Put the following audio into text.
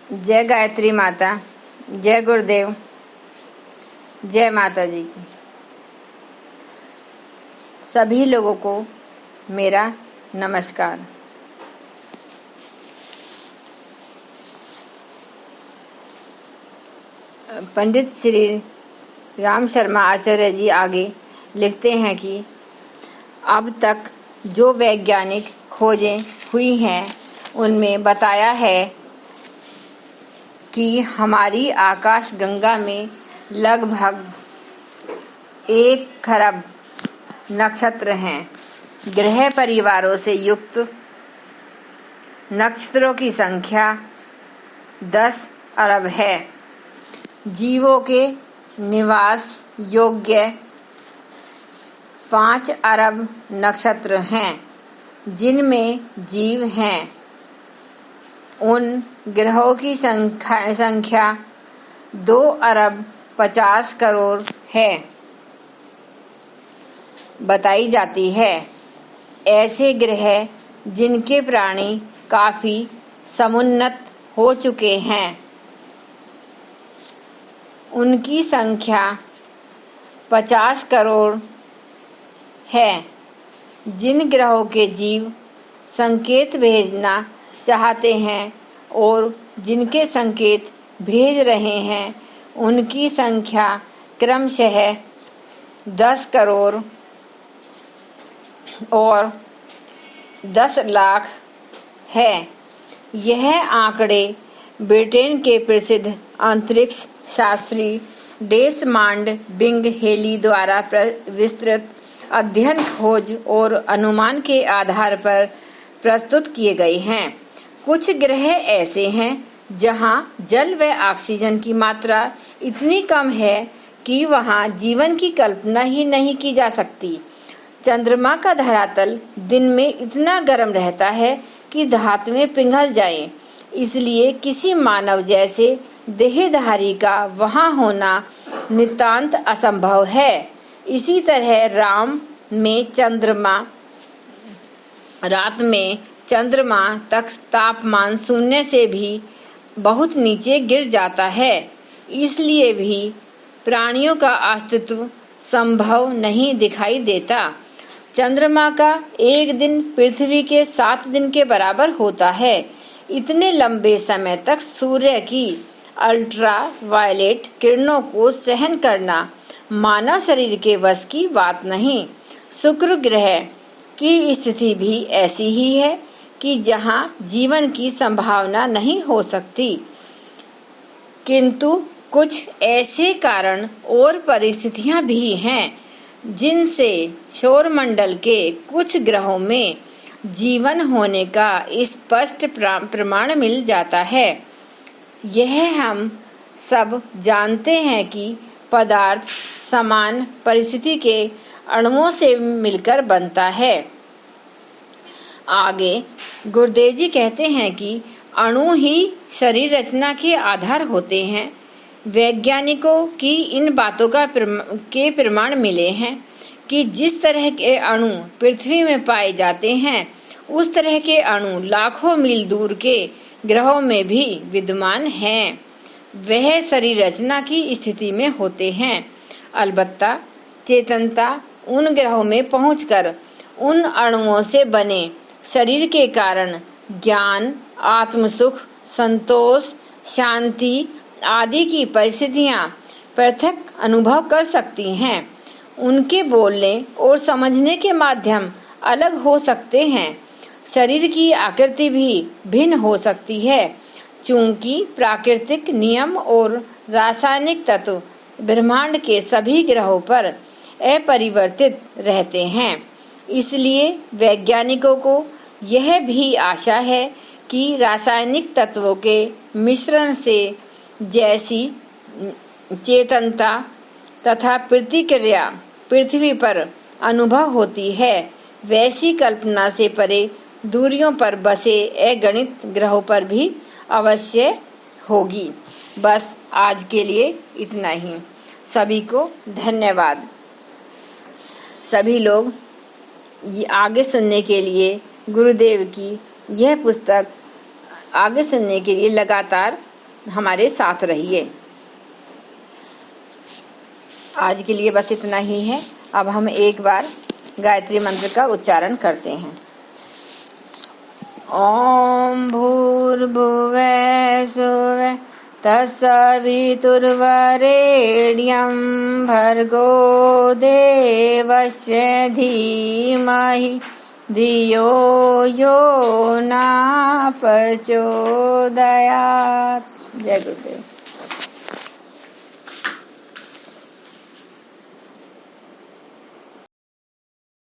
जय गायत्री माता, जय गुरुदेव, जय माता जी की। सभी लोगों को मेरा नमस्कार। पंडित श्री राम शर्मा आचार्य जी आगे लिखते हैं कि अब तक जो वैज्ञानिक खोजें हुई हैं उनमें बताया है कि हमारी आकाश गंगा में लगभग 1 खरब नक्षत्र हैं। ग्रह परिवारों से युक्त नक्षत्रों की संख्या 10 अरब है। जीवों के निवास योग्य 5 अरब नक्षत्र हैं जिनमें जीव हैं। उन ग्रहों की संख्या 2 अरब 50 करोड़ है बताई जाती है। ऐसे ग्रह जिनके प्राणी काफी समुन्नत हो चुके हैं उनकी संख्या 50 करोड़ है। जिन ग्रहों के जीव संकेत भेजना चाहते हैं और जिनके संकेत भेज रहे हैं उनकी संख्या क्रमशः 10 करोड़ और 10 लाख है। यह आंकड़े ब्रिटेन के प्रसिद्ध अंतरिक्ष शास्त्री डेसमांड बिंग हेली द्वारा विस्तृत अध्ययन, खोज और अनुमान के आधार पर प्रस्तुत किए गए हैं। कुछ ग्रह ऐसे हैं जहां जल व ऑक्सीजन की मात्रा इतनी कम है कि वहां जीवन की कल्पना ही नहीं की जा सकती। चंद्रमा का धरातल दिन में इतना गर्म रहता है कि धातुएं पिघल जाएं। इसलिए किसी मानव जैसे देहधारी का वहां होना नितांत असंभव है। इसी तरह रात में चंद्रमा तक तापमान शून्य से भी बहुत नीचे गिर जाता है। इसलिए भी प्राणियों का अस्तित्व संभव नहीं दिखाई देता। चंद्रमा का एक दिन पृथ्वी के 7 दिन के बराबर होता है। इतने लंबे समय तक सूर्य की अल्ट्रा वायलेट किरणों को सहन करना मानव शरीर के वश की बात नहीं। शुक्र ग्रह की स्थिति भी ऐसी ही है कि जहां जीवन की संभावना नहीं हो सकती, किंतु कुछ ऐसे कारण और परिस्थितियां भी हैं जिनसे सौरमंडल के कुछ ग्रहों में जीवन होने का स्पष्ट प्रमाण मिल जाता है। यह हम सब जानते हैं कि पदार्थ समान परिस्थिति के अणुओं से मिलकर बनता है। आगे गुरुदेव जी कहते हैं कि अणु ही शरीर रचना के आधार होते हैं। वैज्ञानिकों की इन बातों के प्रमाण मिले हैं कि जिस तरह के अणु पृथ्वी में पाए जाते हैं उस तरह के अणु लाखों मील दूर के ग्रहों में भी विद्यमान हैं। वह शरीर रचना की स्थिति में होते हैं। अलबत्ता चेतनता उन ग्रहों में पहुंचकर उन अणुओं से बने शरीर के कारण ज्ञान, आत्मसुख, संतोष, शांति आदि की परिस्थितियां पृथक अनुभव कर सकती हैं। उनके बोलने और समझने के माध्यम अलग हो सकते हैं। शरीर की आकृति भी भिन्न हो सकती है, चूंकि प्राकृतिक नियम और रासायनिक तत्व ब्रह्मांड के सभी ग्रहों पर अपरिवर्तित रहते हैं। इसलिए वैज्ञानिकों को यह भी आशा है कि रासायनिक तत्वों के मिश्रण से जैसी चेतनता तथा प्रतिक्रिया पृथ्वी पर अनुभव होती है वैसी कल्पना से परे दूरियों पर बसे अगणित ग्रहों पर भी अवश्य होगी। बस आज के लिए इतना ही। सभी को धन्यवाद। सभी लोग आगे सुनने के लिए गुरुदेव की यह पुस्तक आगे सुनने के लिए लगातार हमारे साथ रहिए। आज के लिए बस इतना ही है। अब हम एक बार गायत्री मंत्र का उच्चारण करते हैं। ओम भूर्भुवः सुवः तत्सवितुर्वरेण्यं भर्गो देवस्य धीमहि धियो यो न प्रचोदयात्। जय गुरुदेव।